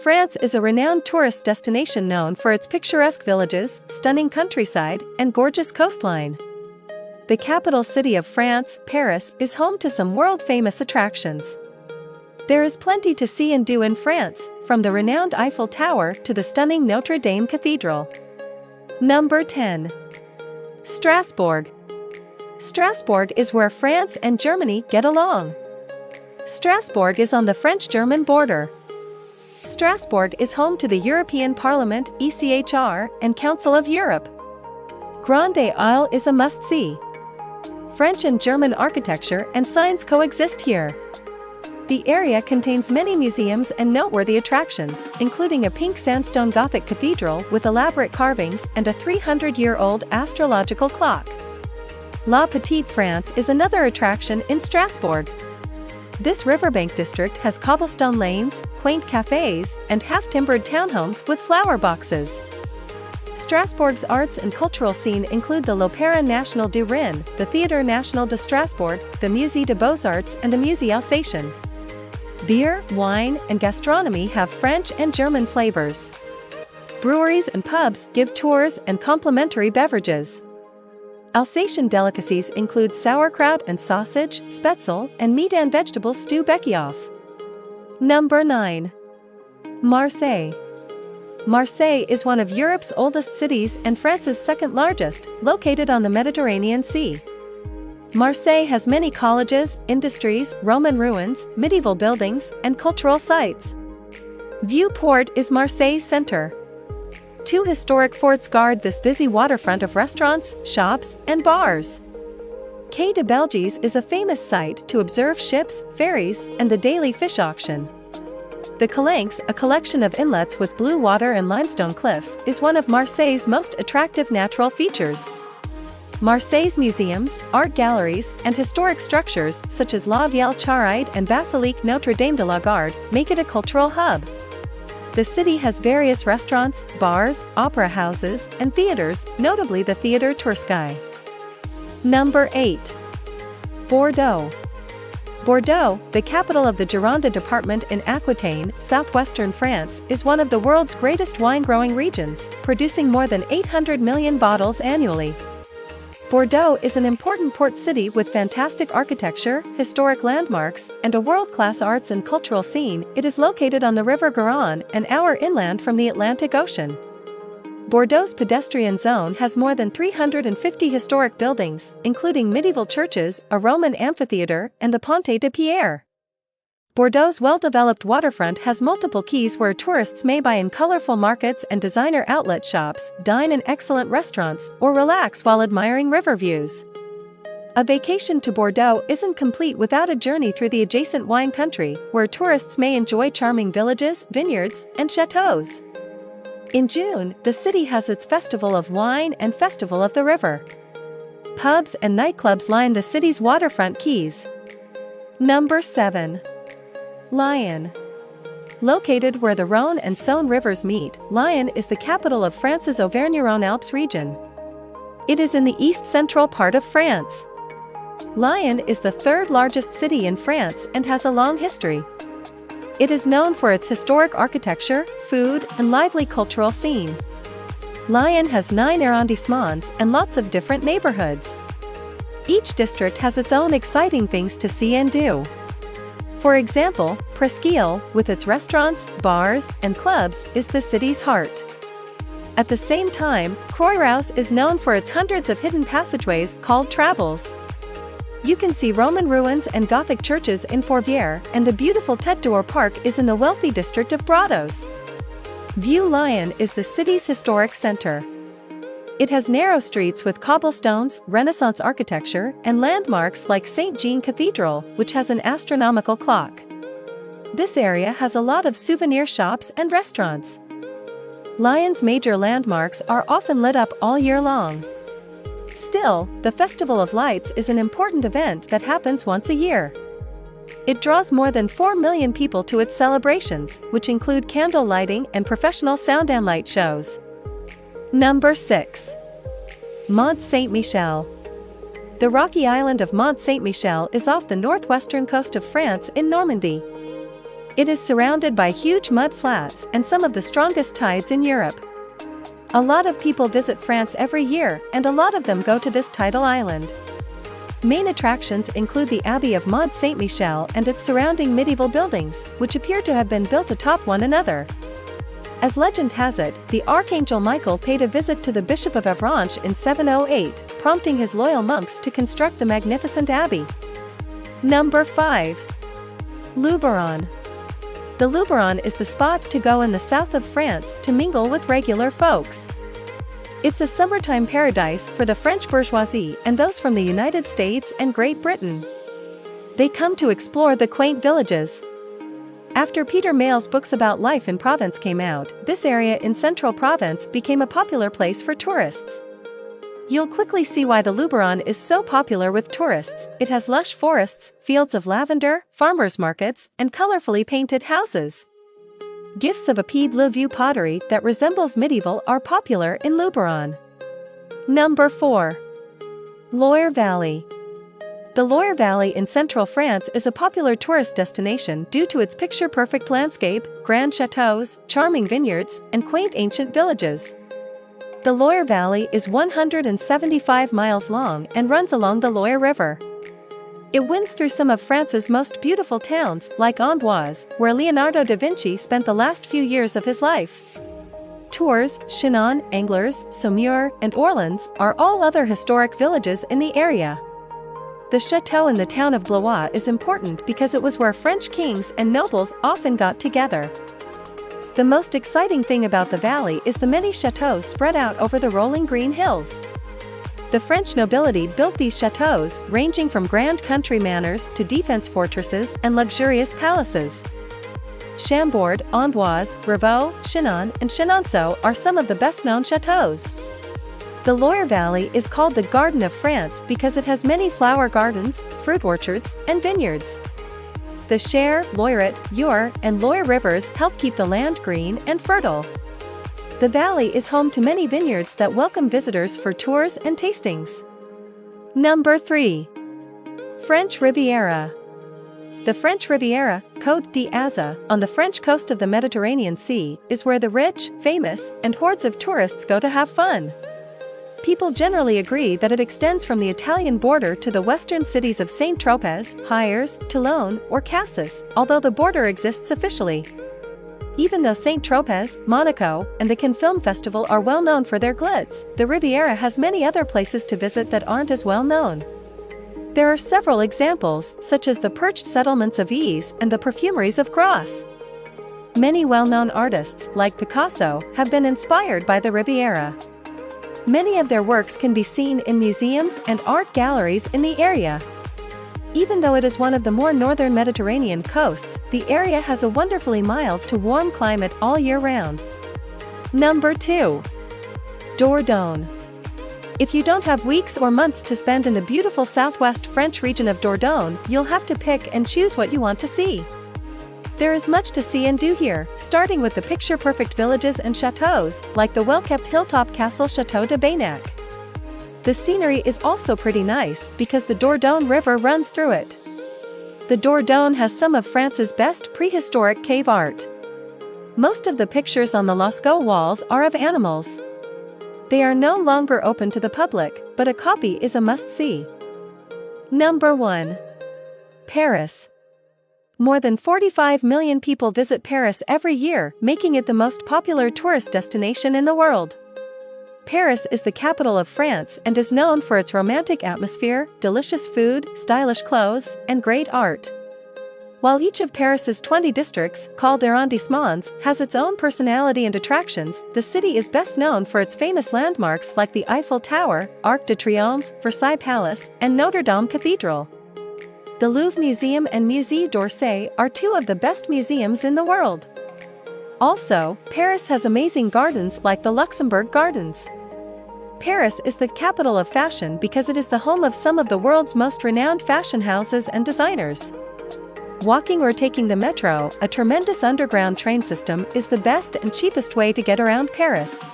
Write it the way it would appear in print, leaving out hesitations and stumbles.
France is a renowned tourist destination known for its picturesque villages, stunning countryside, and gorgeous coastline. The capital city of France, Paris, is home to some world-famous attractions. There is plenty to see and do in France, from the renowned Eiffel Tower to the stunning Notre-Dame Cathedral. Number 10. Strasbourg. Strasbourg is where France and Germany get along. Strasbourg is on the French-German border. Strasbourg is home to the European Parliament, ECHR, and Council of Europe. Grande Isle is a must-see. French and German architecture and signs coexist here. The area contains many museums and noteworthy attractions, including a pink sandstone Gothic cathedral with elaborate carvings and a 300-year-old astrological clock. La Petite France is another attraction in Strasbourg. This riverbank district has cobblestone lanes, quaint cafes, and half-timbered townhomes with flower boxes. Strasbourg's arts and cultural scene include the l'Opéra National du Rhin, the Théâtre National de Strasbourg, the Musée des Beaux-Arts and the Musée Alsacien. Beer, wine, and gastronomy have French and German flavors. Breweries and pubs give tours and complimentary beverages. Alsatian delicacies include sauerkraut and sausage, spätzle, and meat and vegetable stew Beckioff. Number 9. Marseille. Marseille is one of Europe's oldest cities and France's second largest, located on the Mediterranean Sea. Marseille has many colleges, industries, Roman ruins, medieval buildings, and cultural sites. Vieux-Port is Marseille's center. 2 historic forts guard this busy waterfront of restaurants, shops, and bars. Quai de Belgies is a famous site to observe ships, ferries, and the daily fish auction. The Calanques, a collection of inlets with blue water and limestone cliffs, is one of Marseille's most attractive natural features. Marseille's museums, art galleries, and historic structures such as La Vieille Charite and Basilique Notre-Dame de la Garde make it a cultural hub. The city has various restaurants, bars, opera houses, and theaters, notably the Théâtre Tourski. Number 8. Bordeaux. Bordeaux, the capital of the Gironde department in Aquitaine, southwestern France, is one of the world's greatest wine-growing regions, producing more than 800 million bottles annually. Bordeaux is an important port city with fantastic architecture, historic landmarks, and a world-class arts and cultural scene. It is located on the River Garonne, an hour inland from the Atlantic Ocean. Bordeaux's pedestrian zone has more than 350 historic buildings, including medieval churches, a Roman amphitheater, and the Ponte de Pierre. Bordeaux's well-developed waterfront has multiple quays where tourists may buy in colorful markets and designer outlet shops, dine in excellent restaurants, or relax while admiring river views. A vacation to Bordeaux isn't complete without a journey through the adjacent wine country, where tourists may enjoy charming villages, vineyards, and chateaux. In June, the city has its Festival of Wine and Festival of the River. Pubs and nightclubs line the city's waterfront quays. Number 7. Lyon. Located where the Rhône and Saône rivers meet, Lyon is the capital of France's Auvergne-Rhône-Alpes region. It is in the east-central part of France. Lyon is the third largest city in France and has a long history. It is known for its historic architecture, food, and lively cultural scene. Lyon has 9 arrondissements and lots of different neighborhoods. Each district has its own exciting things to see and do. For example, Presqu'île, with its restaurants, bars, and clubs, is the city's heart. At the same time, Croix-Rousse is known for its hundreds of hidden passageways called travels. You can see Roman ruins and Gothic churches in Fourvière, and the beautiful Tête d'Or Park is in the wealthy district of Bordeaux. Vieux-Lyon is the city's historic center. It has narrow streets with cobblestones, Renaissance architecture, and landmarks like St. Jean Cathedral, which has an astronomical clock. This area has a lot of souvenir shops and restaurants. Lyon's major landmarks are often lit up all year long. Still, the Festival of Lights is an important event that happens once a year. It draws more than 4 million people to its celebrations, which include candle lighting and professional sound and light shows. Number 6. Mont Saint-Michel. The rocky island of Mont Saint-Michel is off the northwestern coast of France in Normandy. It is surrounded by huge mud flats and some of the strongest tides in Europe. A lot of people visit France every year, and a lot of them go to this tidal island. Main attractions include the Abbey of Mont Saint-Michel and its surrounding medieval buildings, which appear to have been built atop one another. As legend has it, the Archangel Michael paid a visit to the Bishop of Avranches in 708, prompting his loyal monks to construct the magnificent abbey. Number 5. Luberon. The Luberon is the spot to go in the south of France to mingle with regular folks. It's a summertime paradise for the French bourgeoisie and those from the United States and Great Britain. They come to explore the quaint villages. After Peter Mail's books about life in Provence came out, this area in central Provence became a popular place for tourists. You'll quickly see why the Luberon is so popular with tourists. It has lush forests, fields of lavender, farmers' markets, and colorfully painted houses. Gifts of a Pied le Vieux pottery that resembles medieval are popular in Luberon. Number 4. Loire Valley. The Loire Valley in central France is a popular tourist destination due to its picture-perfect landscape, grand chateaux, charming vineyards, and quaint ancient villages. The Loire Valley is 175 miles long and runs along the Loire River. It winds through some of France's most beautiful towns, like Amboise, where Leonardo da Vinci spent the last few years of his life. Tours, Chinon, Angers, Saumur, and Orleans are all other historic villages in the area. The chateau in the town of Blois is important because it was where French kings and nobles often got together. The most exciting thing about the valley is the many chateaux spread out over the rolling green hills. The French nobility built these chateaux, ranging from grand country manors to defense fortresses and luxurious palaces. Chambord, Amboise, Revaux, Chinon, and Chenonceau are some of the best-known chateaux. The Loire Valley is called the Garden of France because it has many flower gardens, fruit orchards, and vineyards. The Cher, Loiret, Eure, and Loire rivers help keep the land green and fertile. The valley is home to many vineyards that welcome visitors for tours and tastings. Number 3. French Riviera. The French Riviera, Côte d'Azur, on the French coast of the Mediterranean Sea, is where the rich, famous, and hordes of tourists go to have fun. People generally agree that it extends from the Italian border to the western cities of Saint-Tropez, Hyères, Toulon, or Cassis, although the border exists officially. Even though Saint-Tropez, Monaco, and the Cannes Film Festival are well known for their glitz, the Riviera has many other places to visit that aren't as well known. There are several examples, such as the perched settlements of Ys and the perfumeries of Grasse. Many well-known artists, like Picasso, have been inspired by the Riviera. Many of their works can be seen in museums and art galleries in the area. Even though it is one of the more northern Mediterranean coasts, the area has a wonderfully mild to warm climate all year round. Number 2. Dordogne. If you don't have weeks or months to spend in the beautiful southwest French region of Dordogne, you'll have to pick and choose what you want to see. There is much to see and do here, starting with the picture-perfect villages and chateaux, like the well-kept hilltop castle Château de Baynac. The scenery is also pretty nice because the Dordogne River runs through it. The Dordogne has some of France's best prehistoric cave art. Most of the pictures on the Lascaux walls are of animals. They are no longer open to the public, but a copy is a must-see. Number 1. Paris. More than 45 million people visit Paris every year, making it the most popular tourist destination in the world. Paris is the capital of France and is known for its romantic atmosphere, delicious food, stylish clothes, and great art. While each of Paris's 20 districts, called arrondissements, has its own personality and attractions, the city is best known for its famous landmarks like the Eiffel Tower, Arc de Triomphe, Versailles Palace, and Notre-Dame Cathedral. The Louvre Museum and Musée d'Orsay are two of the best museums in the world. Also, Paris has amazing gardens like the Luxembourg Gardens. Paris is the capital of fashion because it is the home of some of the world's most renowned fashion houses and designers. Walking or taking the metro, a tremendous underground train system, is the best and cheapest way to get around Paris.